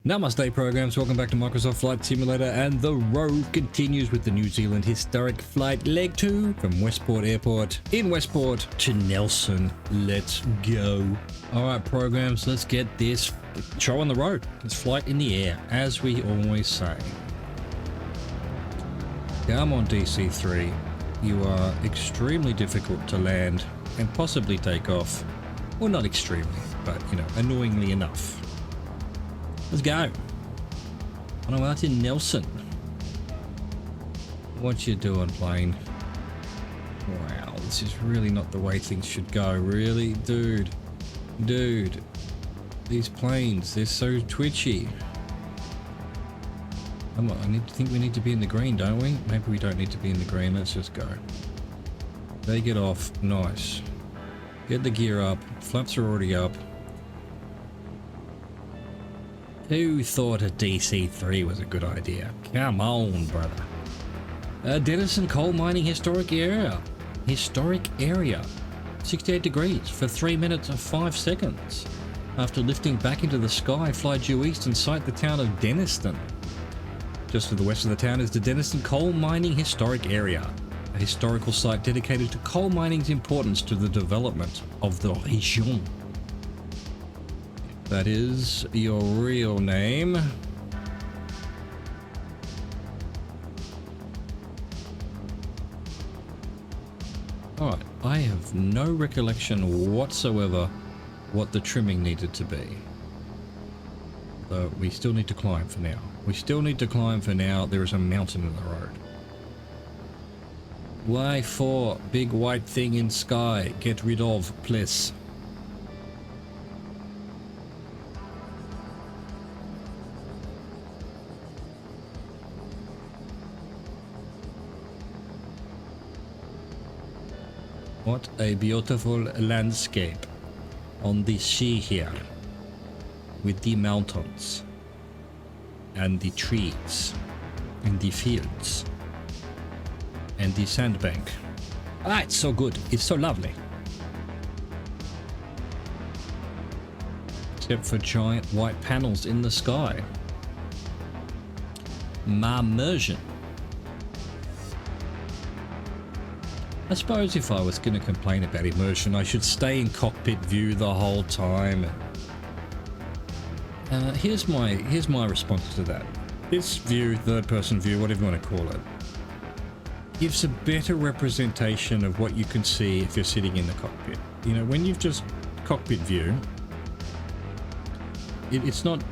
Namaste programs, welcome back to Microsoft Flight Simulator, and the Rove continues with the New Zealand historic flight leg 2 from Westport Airport in Westport to Nelson. Let's go. Alright programs, let's get this show on the road. Let's flight in the air, as we always say. Come on DC-3, you are extremely difficult to land and possibly take off. Well, not extremely, but you know, annoyingly enough. Let's go. On our way to Nelson. What you doing, plane? Wow, this is really not the way things should go. Really? Dude. These planes, they're so twitchy. I think we need to be in the green, don't we? Maybe we don't need to be in the green. Let's just go. They get off. Nice. Get the gear up. Flaps are already up. Who thought a DC-3 was a good idea? Come on, brother. Denison Coal Mining Historic Area. 68 degrees for 3 minutes and 5 seconds. After lifting back into the sky, fly due east and sight the town of Denison. Just to the west of the town is the Denison Coal Mining Historic Area, a historical site dedicated to coal mining's importance to the development of the region. That is your real name. Alright, I have no recollection whatsoever what the trimming needed to be. Though we still need to climb for now. There is a mountain in the road. Y4, big white thing in sky. Get rid of, please. What a beautiful landscape on the sea here, with the mountains and the trees and the fields and the sandbank. Ah, it's so good. It's so lovely. Except for giant white panels in the sky. My immersion. I suppose if I was going to complain about immersion, I should stay in cockpit view the whole time. Here's my response to that. This view, third-person view, whatever you want to call it, gives a better representation of what you can see if you're sitting in the cockpit. You know, when you've just cockpit view, it's not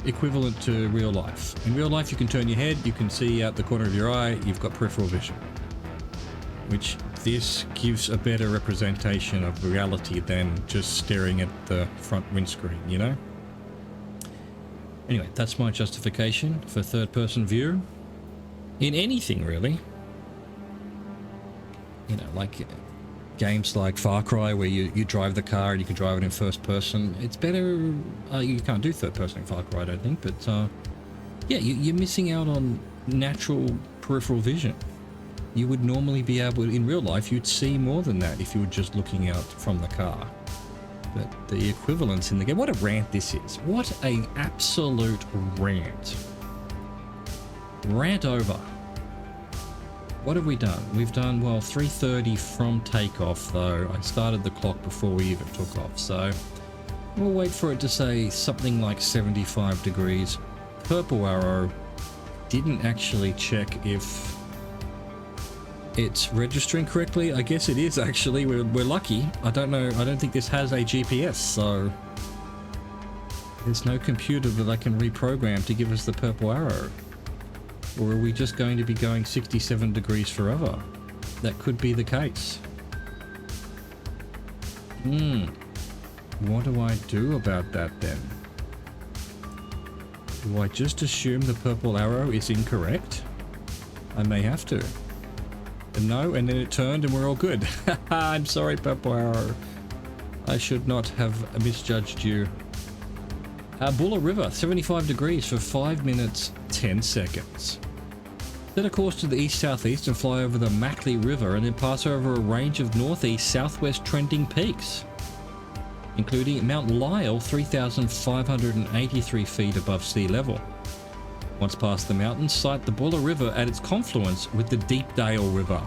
equivalent to real life. In real life, you can turn your head, you can see out the corner of your eye, you've got peripheral vision. Which this gives a better representation of reality than just staring at the front windscreen, you know? Anyway, that's my justification for third-person view. In anything, really. You know, like games like Far Cry, where you drive the car and you can drive it in first person. It's better... you can't do third-person in Far Cry, I don't think, but... yeah, you're missing out on natural peripheral vision. You would normally be able, in real life, you'd see more than that if you were just looking out from the car. But the equivalence in the game, what a rant this is. What an absolute rant. Rant over. What have we done? We've done, well, 3:30 from takeoff, though. I started the clock before we even took off, so we'll wait for it to say something like 75 degrees. Purple arrow. Didn't actually check if it's registering correctly. I guess it is, actually. We're lucky. I don't know. I don't think this has a GPS, so there's no computer that I can reprogram to give us the purple arrow. Or are we just going to be going 67 degrees forever? That could be the case. What do I do about that then? Do I just assume the purple arrow is incorrect? I may have to. No, and then it turned and we're all good. I'm sorry, purple arrow. I should not have misjudged you. Bulla River, 75 degrees for 5 minutes, 10 seconds. Set a course to the east-southeast and fly over the Mackley River and then pass over a range of northeast-southwest trending peaks. including Mount Lyell, 3,583 feet above sea level. Once past the mountains, sight the Buller River at its confluence with the Deepdale River.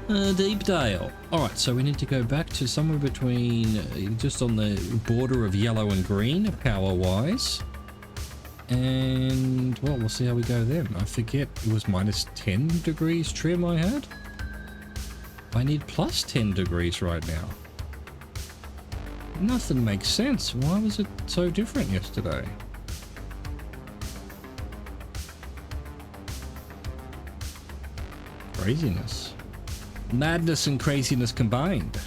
Deepdale. Alright, so we need to go back to somewhere between, just on the border of yellow and green, power-wise. And, well, we'll see how we go then. I forget, it was minus 10 degrees trim I had. I need plus 10 degrees right now. Nothing makes sense. Why was it so different yesterday? Craziness. Madness and craziness combined.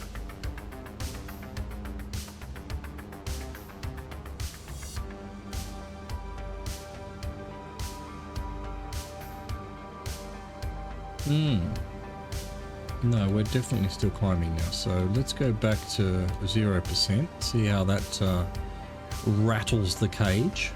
No, we're definitely still climbing now. So let's go back to 0%. See how that rattles the cage.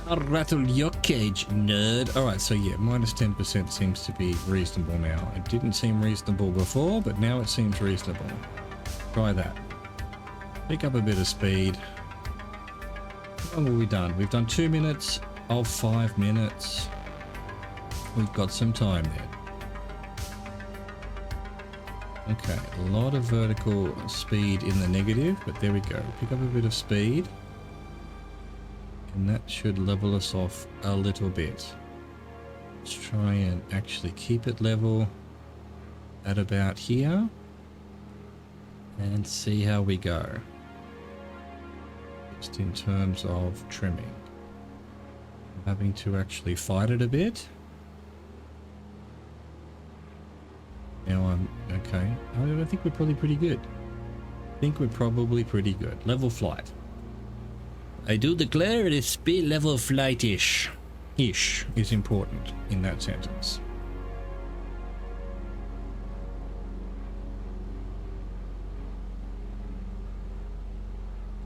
I'll rattle your cage, nerd. Alright, so yeah, minus 10% seems to be reasonable now. It didn't seem reasonable before, but now it seems reasonable. Try that. Pick up a bit of speed. How long have we done? We've done 2 minutes of 5 minutes. We've got some time there. Okay, a lot of vertical speed in the negative, but there we go. Pick up a bit of speed. And that should level us off a little bit. Let's try and actually keep it level at about here. And see how we go. Just in terms of trimming. I'm having to actually fight it a bit. Now I'm okay. I think we're probably pretty good. Level flight. I do declare it is speed level flight-ish. Ish is important in that sentence.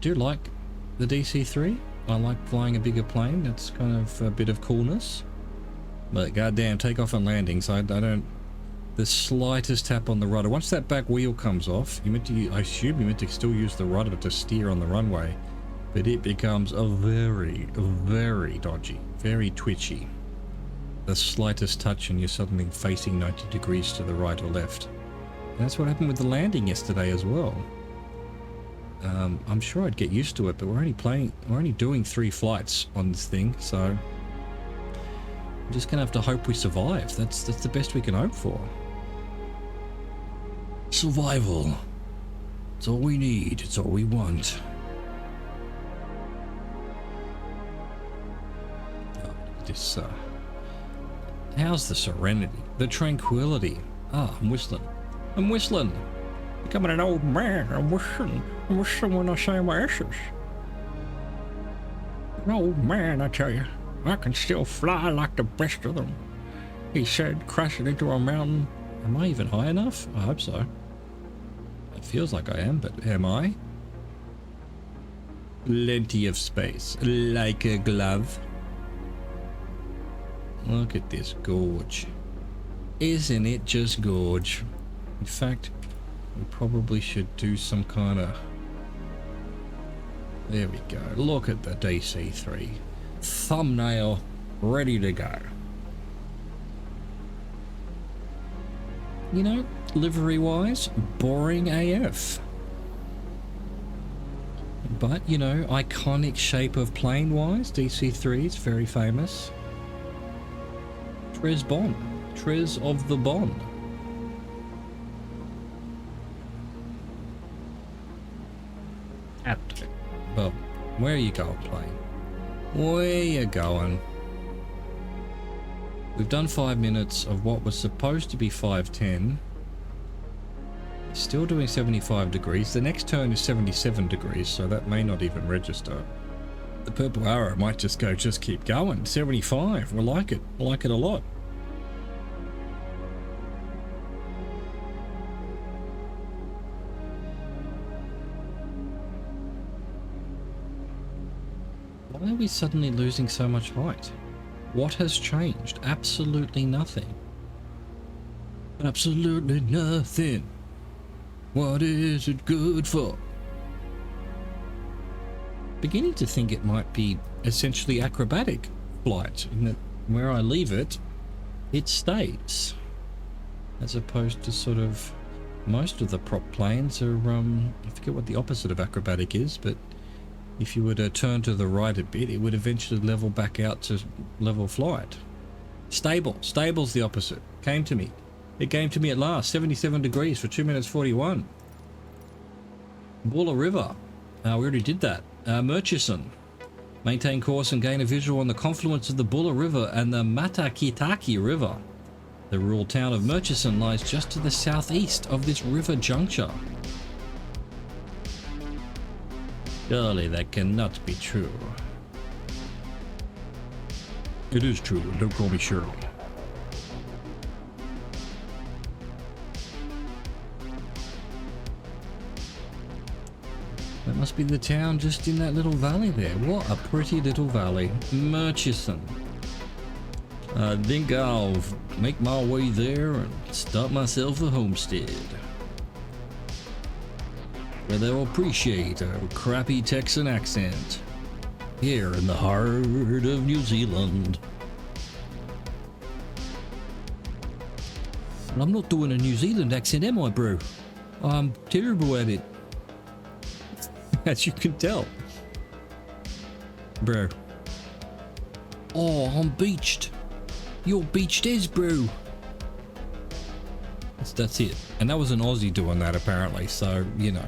Do you like the DC-3? I like flying a bigger plane. That's kind of a bit of coolness. But goddamn, takeoff and landings, I don't... The slightest tap on the rudder. Once that back wheel comes off, I assume you meant to still use the rudder to steer on the runway. But it becomes a very, very dodgy, very twitchy. The slightest touch and you're suddenly facing 90 degrees to the right or left. And that's what happened with the landing yesterday as well. I'm sure I'd get used to it, but we're only doing 3 flights on this thing, so I'm just gonna have to hope we survive. That's the best we can hope for. Survival. It's all we need. It's all we want. This how's the serenity, the tranquility? I'm whistling, becoming an old man. I'm whistling when I say my S's. An old man, I tell you, I can still fly like the best of them, he said, crashing into a mountain. Am I even high enough? I hope so. It feels like I am, but am I? Plenty of space, like a glove. Look at this gorge. Isn't it just gorge? In fact, we probably should do some kind of... There we go. Look at the DC-3. Thumbnail ready to go. You know, livery-wise, boring AF. But, you know, iconic shape of plane-wise, DC-3 is very famous. Trez Bond. Trez of the Bond. Captain. Well, where are you going, plane? Where you going? We've done 5 minutes of what was supposed to be 5:10. Still doing 75 degrees. The next turn is 77 degrees, so that may not even register. The purple arrow might just go, just keep going. 75. We like it. I like it a lot. Why are we suddenly losing so much height? What has changed? Absolutely nothing. Absolutely nothing. What is it good for? Beginning to think it might be essentially acrobatic flight, in that where I leave it, it stays. As opposed to sort of most of the prop planes are, I forget what the opposite of acrobatic is, but if you were to turn to the right a bit, it would eventually level back out to level flight. Stable. Stable's the opposite. Came to me. It came to me at last. 77 degrees for 2 minutes 41. Buller River. We already did that. Murchison. Maintain course and gain a visual on the confluence of the Buller River and the Matakitaki River. The rural town of Murchison lies just to the southeast of this river juncture. Surely that cannot be true. It is true, and don't call me Shirley. That must be the town just in that little valley there. What a pretty little valley. Murchison. I think I'll make my way there and start myself a homestead, where they'll appreciate a crappy Texan accent here in the heart of New Zealand. And I'm not doing a New Zealand accent, am I, bro? I'm terrible at it. As you can tell. Bro. Oh, I'm beached. You're beached as, bro. That's it. And that was an Aussie doing that, apparently. So, you know.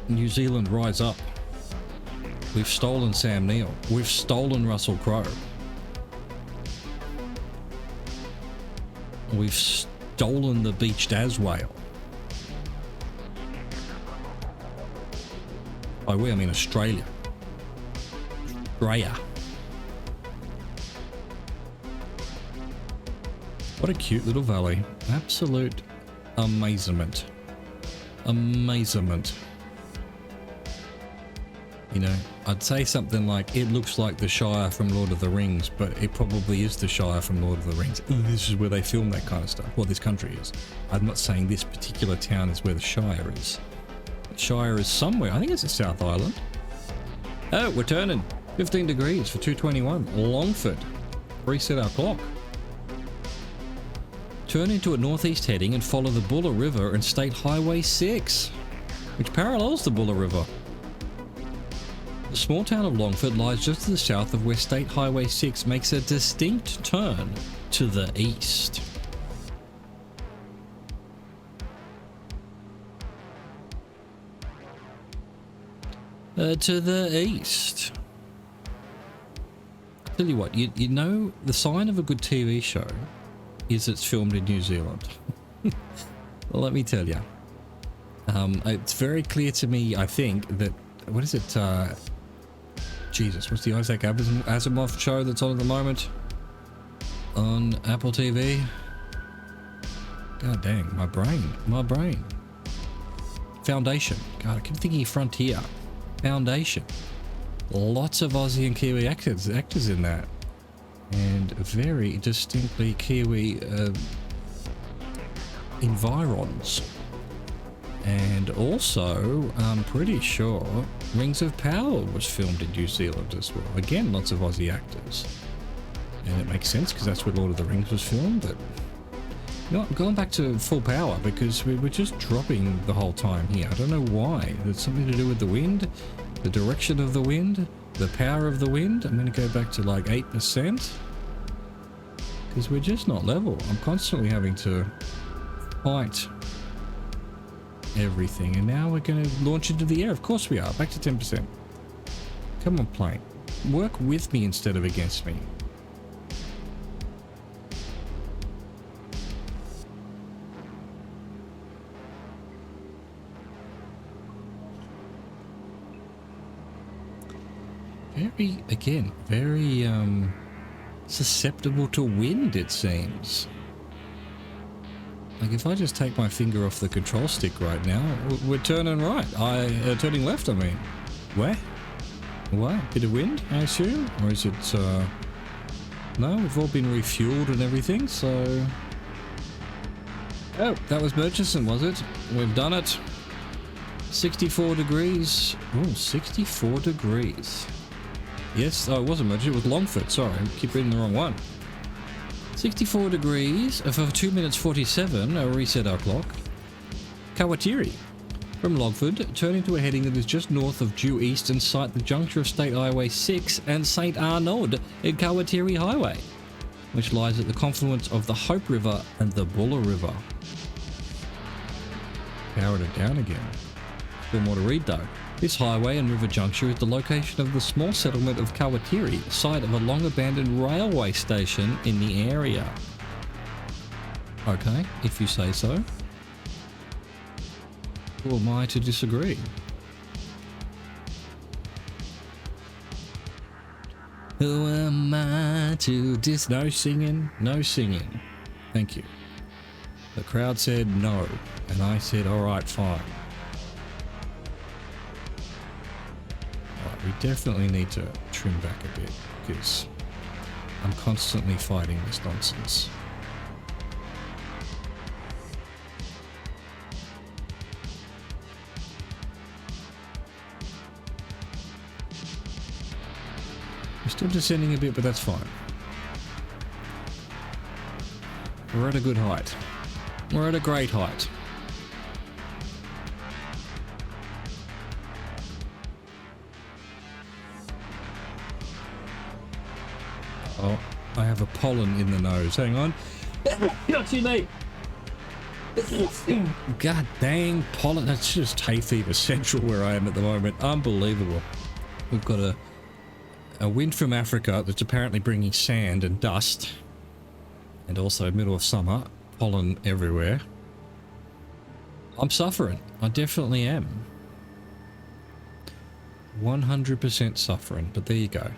New Zealand, rise up. We've stolen Sam Neill. We've stolen Russell Crowe. We've stolen the beached as whale. By we, I mean Australia. Australia. What a cute little valley. Absolute amazement. Amazement. You know, I'd say something like, it looks like the Shire from Lord of the Rings, but it probably is the Shire from Lord of the Rings. This is where they film that kind of stuff. Well, this country is. I'm not saying this particular town is where the Shire is. The Shire is somewhere. I think it's the South Island. Oh, we're turning. 15 degrees for 221. Longford. Reset our clock. Turn into a northeast heading and follow the Buller River and State Highway 6, which parallels the Buller River. The small town of Longford lies just to the south of where State Highway 6 makes a distinct turn to the east. To the east. Tell you what, you know, the sign of a good TV show is it's filmed in New Zealand. Well, let me tell you. It's very clear to me, I think, that, what is it, Jesus, what's the Isaac Asimov show that's on at the moment? On Apple TV? God dang, my brain. Foundation. God, I keep thinking Frontier. Foundation. Lots of Aussie and Kiwi actors in that. And very distinctly Kiwi environs. And also, I'm pretty sure Rings of Power was filmed in New Zealand as well. Again, lots of Aussie actors. And it makes sense because that's where Lord of the Rings was filmed. But you know what, I'm going back to full power because we're just dropping the whole time here. I don't know why. It's something to do with the wind, the direction of the wind, the power of the wind. I'm going to go back to like 8% because we're just not level. I'm constantly having to fight everything, and now we're going to launch into the air. Of course we are. Back to 10%. Come on, plane. Work with me instead of against me. Very, again, very susceptible to wind, it seems. Like if I just take my finger off the control stick right now, we're turning right. Turning left, I mean. Where? What? Bit of wind, I assume? Or is it, no, we've all been refueled and everything, so... Oh, that was Murchison, was it? We've done it. 64 degrees. Oh, 64 degrees. Yes, oh, it wasn't Murchison, it was Longford, sorry, I keep reading the wrong one. 64 degrees for 2 minutes 47, I'll reset our clock. Kawatiri. From Longford, turn into a heading that is just north of due east and sight the juncture of State Highway 6 and St. Arnaud in Kawatiri Highway, which lies at the confluence of the Hope River and the Buller River. Powered it down again. Still more to read though. This highway and river juncture is the location of the small settlement of Kawatiri, site of a long-abandoned railway station in the area. Okay, if you say so. Who am I to disagree? Who am I to No singing, no singing. Thank you. The crowd said no, and I said, alright, fine. We definitely need to trim back a bit because I'm constantly fighting this nonsense. We're still descending a bit, but that's fine. We're at a good height. We're at a great height. Oh, I have a pollen in the nose. Hang on. Not too late. God dang pollen. That's just hay fever central where I am at the moment. Unbelievable. We've got a wind from Africa that's apparently bringing sand and dust. And also middle of summer. Pollen everywhere. I'm suffering. I definitely am. 100% suffering. But there you go.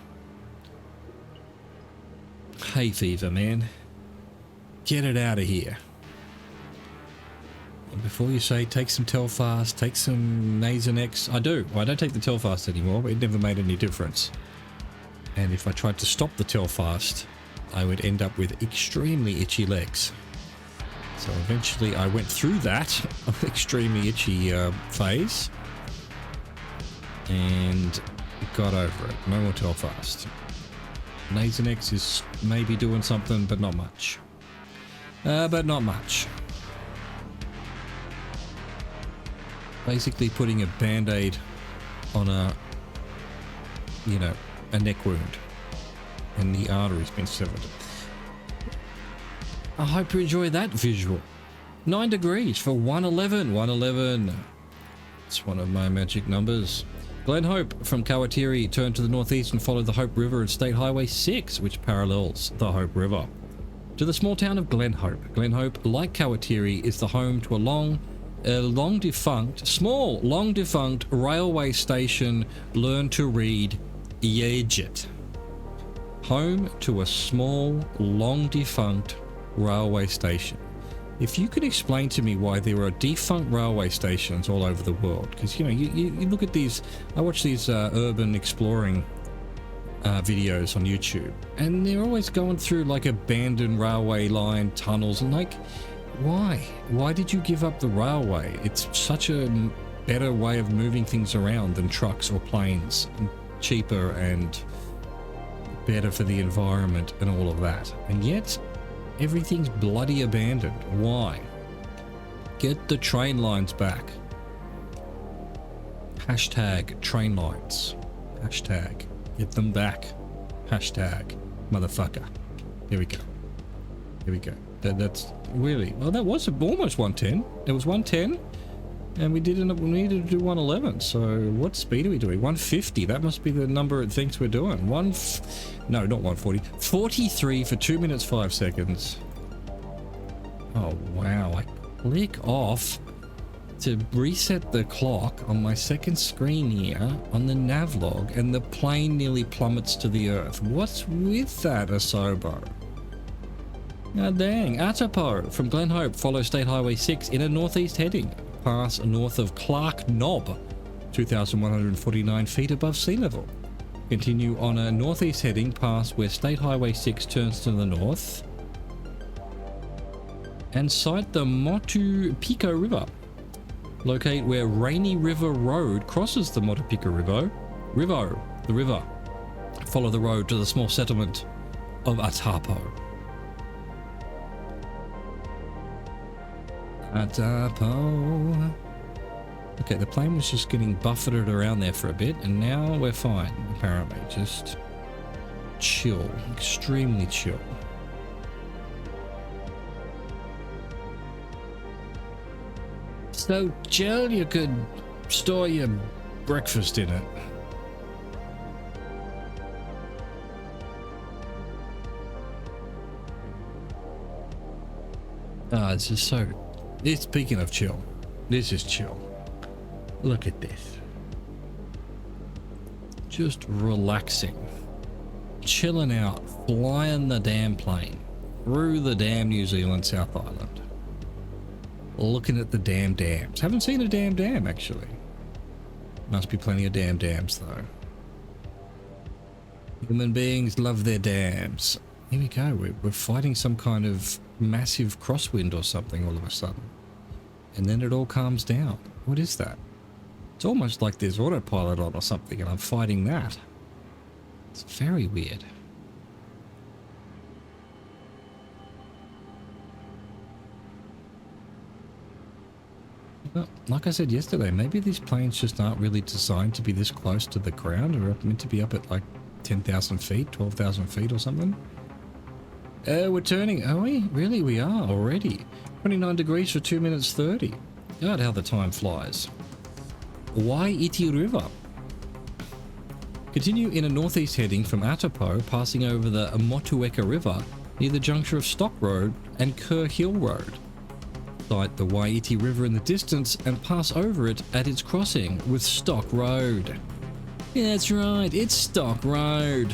Hay fever, man. Get it out of here. And before you say take some Telfast, take some Nasonex, I do. Well, I don't take the Telfast anymore, but it never made any difference. And if I tried to stop the Telfast, I would end up with extremely itchy legs. So eventually I went through that extremely itchy phase and got over it. No more Telfast. Nasonex is maybe doing something, but not much. Basically putting a band-aid on a neck wound. And the artery's been severed. I hope you enjoy that visual. 9 degrees for 111. 111. It's one of my magic numbers. Glen Hope from Kawatiri turned to the northeast and followed the Hope River and State Highway 6, which parallels the Hope River, to the small town of Glen Hope. Glen Hope, like Kawatiri, is the home to a long defunct railway station. Learn to read Yejit. Home to a small, long defunct railway station. If you could explain to me why there are defunct railway stations all over the world, because you look at these, I watch these urban exploring videos on YouTube, and they're always going through like abandoned railway line tunnels, and like, why did you give up the railway? It's such a better way of moving things around than trucks or planes, and cheaper and better for the environment and all of that, and yet everything's bloody abandoned. Why? Get the train lines back. Hashtag train lines. Hashtag get them back. Hashtag motherfucker. Here we go. Here we go. That's really, well, that was almost 110. It was 110 and we needed to do 111. So what speed are we doing? 150. That must be the number it thinks we're doing. No, not 140. 43 for 2 minutes 5 seconds. Oh wow, I click off to reset the clock on my second screen here on the navlog, and the plane nearly plummets to the earth. What's with that, Asobo? Ah, dang. Atapo from Glen Hope, follow State Highway 6 in a northeast heading. Pass north of Clark Knob, 2,149 feet above sea level. Continue on a northeast heading past where State Highway 6 turns to the north. And sight the Motu Pico River. Locate where Rainy River Road crosses the Motu Pico River. The river. Follow the road to the small settlement of Atapo. Atapo. Okay, the plane was just getting buffeted around there for a bit, and now we're fine, apparently. Just chill. Extremely chill. So chill you could store your breakfast in it. Ah, this is so... Speaking of chill, this is chill. Look at this. Just relaxing. Chilling out, flying the damn plane through the damn New Zealand South Island. Looking at the damn dams. Haven't seen a damn dam, actually. Must be plenty of damn dams, though. Human beings love their dams. Here we go. We're fighting some kind of massive crosswind or something all of a sudden. And then it all calms down. What is that? It's almost like there's autopilot on or something, and I'm fighting that. It's very weird. Well, like I said yesterday, maybe these planes just aren't really designed to be this close to the ground, or meant to be up at like 10,000 feet, 12,000 feet or something. We're turning, are we? Really, we are already. 29 degrees for 2 minutes 30. God, how the time flies. Waiiti River. Continue in a northeast heading from Atapo, passing over the Motueka River near the juncture of Stock Road and Kerr Hill Road. Sight the Waiiti River in the distance and pass over it at its crossing with Stock Road. Yeah, that's right, it's Stock Road.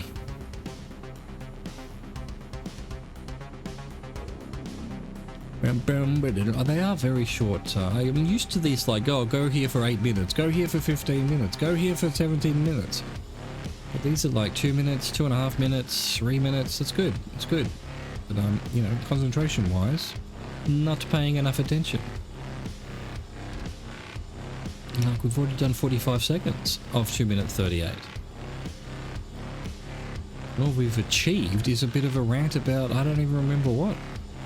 They are very short. I'm used to these, like, oh, go here for 8 minutes, go here for 15 minutes, go here for 17 minutes. But these are like 2 minutes, 2.5 minutes, 3 minutes. It's good. It's good. But, you know, concentration-wise, not paying enough attention. Like, we've already done 45 seconds of 2 minute 38. All we've achieved is a bit of a rant about, I don't even remember what.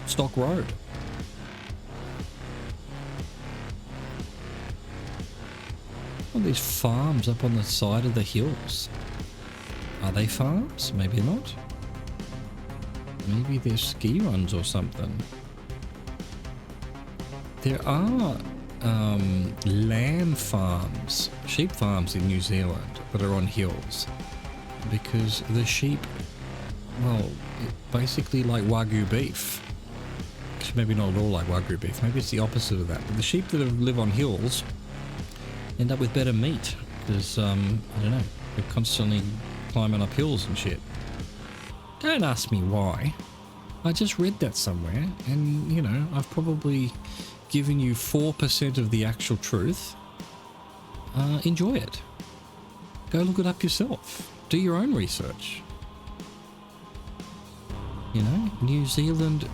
Stock Road. All these farms up on the side of the hills. Are they farms? Maybe not. Maybe they're ski runs or something. There are lamb farms, sheep farms in New Zealand that are on hills. Because the sheep, well, basically like Wagyu beef. Maybe not at all like Wagyu beef. Maybe it's the opposite of that. But the sheep that live on hills end up with better meat because, I don't know, they're constantly climbing up hills and shit. Don't ask me why. I just read that somewhere and, you know, I've probably given you 4% of the actual truth. Enjoy it. Go look it up yourself. Do your own research. You know, New Zealand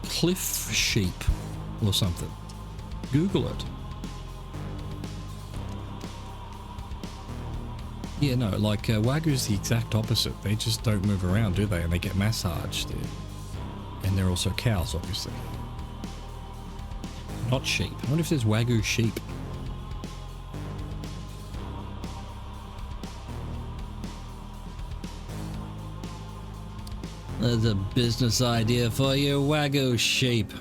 cliff sheep or something. Google it. Yeah, no, like Wagyu's the exact opposite. They just don't move around, do they? And they get massaged. And they're also cows, obviously. Not sheep. I wonder if there's Wagyu sheep. There's a business idea for you, Wagyu sheep.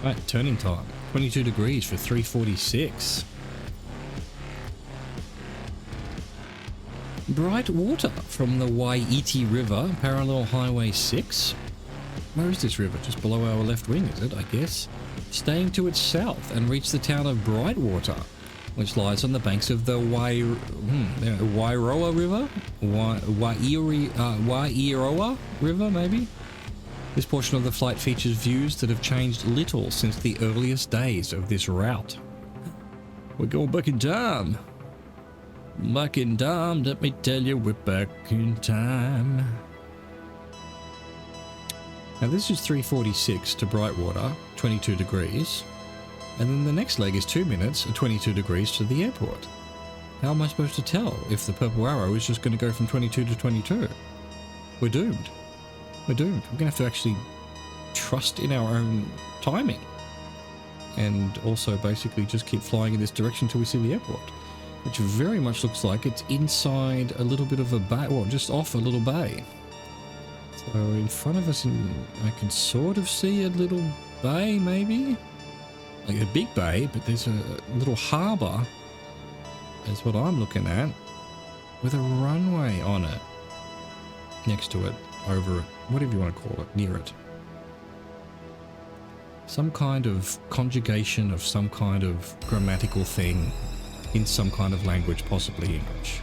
Right, turning time. 22 degrees for 3:46. Bright water from the Waiheke River, parallel Highway 6. Where is this river? Just below our left wing, is it, I guess? Staying to its south and reach the town of Brightwater, which lies on the banks of the Wairoa River? Wairoa River, maybe? This portion of the flight features views that have changed little since the earliest days of this route. We're going back in time. Back in time, let me tell you, we're back in time. Now this is 3:46 to Brightwater, 22 degrees. And then the next leg is 2 minutes and 22 degrees to the airport. How am I supposed to tell if the purple arrow is just going to go from 22 to 22? We're doomed. We're doomed. We're going to have to actually trust in our own timing. And also basically just keep flying in this direction till we see the airport. Which very much looks like it's inside a little bit of a bay, or just off a little bay. So in front of us, I can sort of see a little bay, maybe? Like a big bay, but there's a little harbour, is what I'm looking at, with a runway on it. Next to it, over it, whatever you want to call it, near it. Some kind of conjugation of some kind of grammatical thing in some kind of language, possibly English.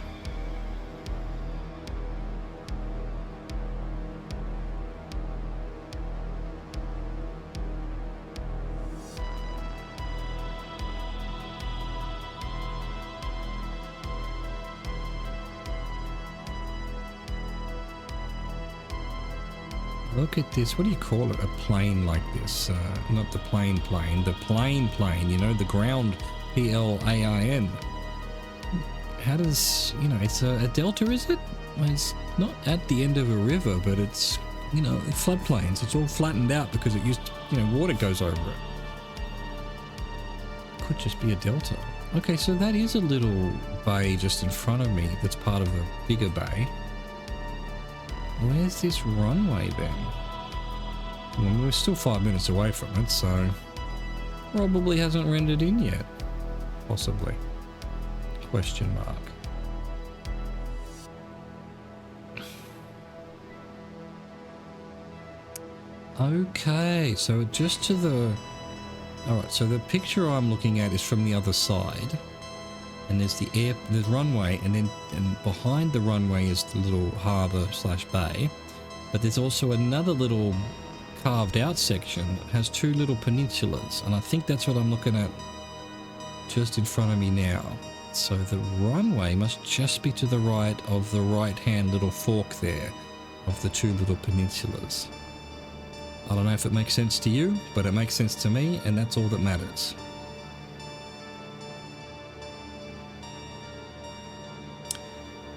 Look at this. What do you call it? A plane like this. Not the plane, the plane, you know, the ground, P-L-A-I-N. How does, you know, it's a delta, is it? Well, it's not at the end of a river, but it's, you know, floodplains. It's all flattened out because it used to, you know, water goes over it. Could just be a delta. Okay, so that is a little bay just in front of me that's part of a bigger bay. Where's this runway then? Well, we're still 5 minutes away from it, so probably hasn't rendered in yet. Possibly. Question mark. Okay, so just to the... Alright, so the picture I'm looking at is from the other side. And there's the runway, and then behind the runway is the little harbour / bay. But there's also another little carved out section that has two little peninsulas, and I think that's what I'm looking at just in front of me now. So the runway must just be to the right of the right-hand little fork there of the two little peninsulas. I don't know if it makes sense to you, but it makes sense to me, and that's all that matters.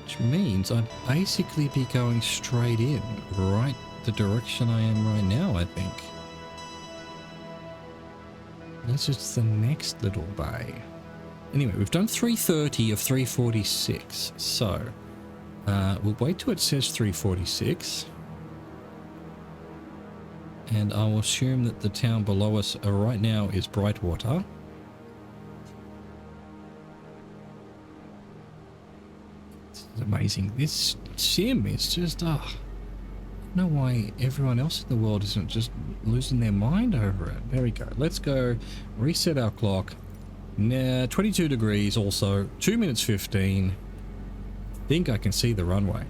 Which means I'd basically be going straight in, right the direction I am right now, I think. That's just the next little bay. Anyway, we've done 3:30 of 3:46, so we'll wait till it says 3:46. And I'll assume that the town below us right now is Brightwater. Amazing. This sim is just, I don't know why everyone else in the world isn't just losing their mind over it. There we go. Let's go reset our clock. Nah, 22 degrees also, 2 minutes 15. Think I can see the runway.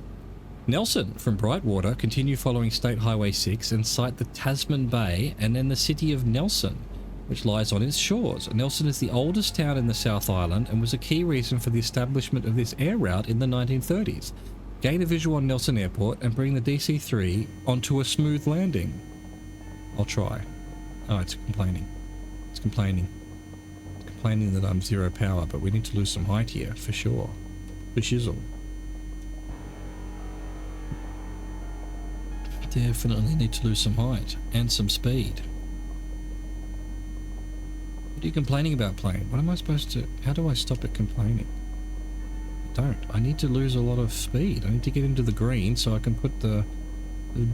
Nelson from Brightwater, continue following State Highway 6 and sight the Tasman Bay and then the city of Nelson, which lies on its shores. Nelson is the oldest town in the South Island and was a key reason for the establishment of this air route in the 1930s. Gain a visual on Nelson Airport and bring the DC-3 onto a smooth landing. I'll try. Oh, it's complaining. It's complaining. It's complaining that I'm zero power, but we need to lose some height here, for sure. For shizzle. Definitely need to lose some height and some speed. What are you complaining about, plane? What am I supposed to... How do I stop it complaining? Don't. I need to lose a lot of speed. I need to get into the green so I can put the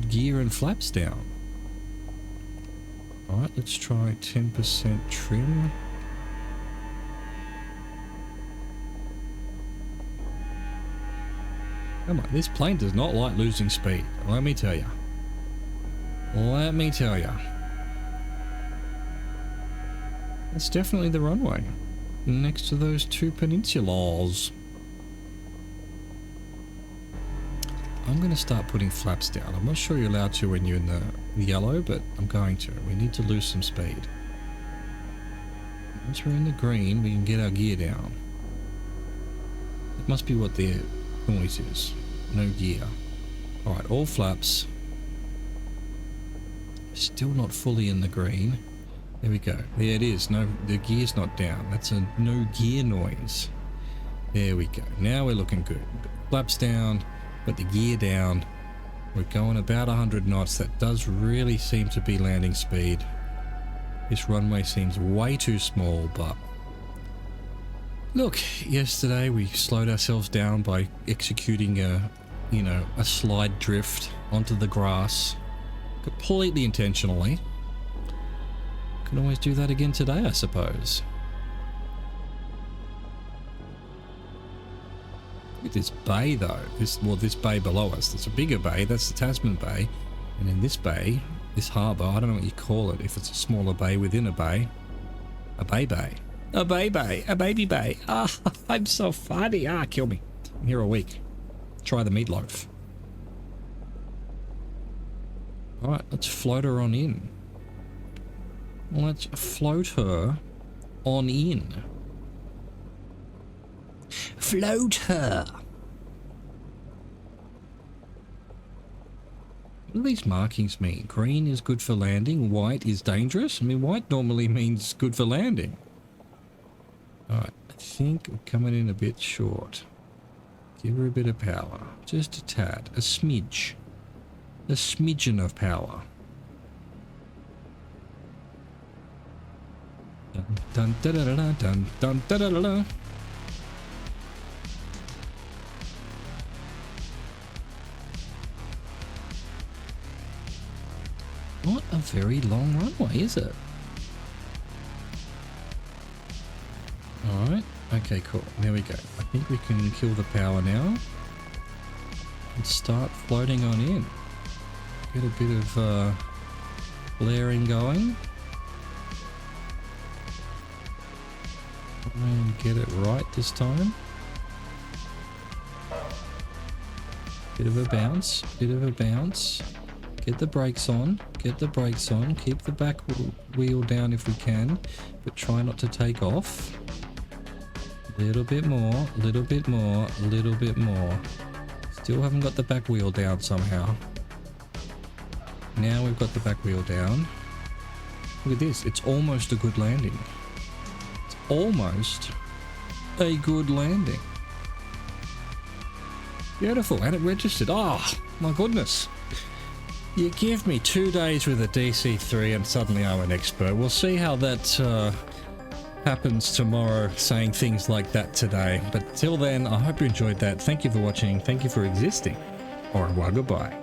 gear and flaps down. Alright, let's try 10% trim. Come on, this plane does not like losing speed. Let me tell you. Let me tell you. It's definitely the runway. Next to those two peninsulas. I'm going to start putting flaps down. I'm not sure you're allowed to when you're in the yellow, but I'm going to. We need to lose some speed. Once we're in the green, we can get our gear down. It must be what the noise is. No gear. Alright, all flaps. Still not fully in the green. There we go. There it is. No, the gear's not down. That's a no gear noise. There we go. Now we're looking good. Flaps down. Got the gear down. We're going about 100 knots. That does really seem to be landing speed. This runway seems way too small, but look, yesterday we slowed ourselves down by executing a slide drift onto the grass completely intentionally. Can always do that again today, I suppose. Look at this bay though. This bay below us. There's a bigger bay. That's the Tasman Bay. And in this bay, this harbour, I don't know what you call it. If it's a smaller bay within a bay. A bay bay. A bay bay. A baby bay. Ah, I'm so funny. Ah, kill me. I'm here a week. Try the meatloaf. Alright, let's float her on in. Let's float her on in. Float her. What do these markings mean? Green is good for landing, white is dangerous. I mean, white normally means good for landing. Alright, I think we're coming in a bit short. Give her a bit of power. Just a tad. A smidge. A smidgen of power. Dun dun da da da da dun dun da da da da. Not a very long runway, is it? Alright, okay, cool. There we go. I think we can kill the power now. And start floating on in. Get a bit of flaring going. And get it right this time. Bit of a bounce, bit of a bounce. Get the brakes on, get the brakes on. Keep the back wheel down if we can, but try not to take off. Little bit more, little bit more, little bit more. Still haven't got the back wheel down somehow. Now we've got the back wheel down. Look at this, it's almost a good landing. It's almost a good landing. Beautiful, and it registered. Oh, my goodness. You give me 2 days with a DC3 and suddenly I'm an expert. We'll see how that happens tomorrow, saying things like that today. But till then, I hope you enjoyed that. Thank you for watching. Thank you for existing. Au revoir, goodbye.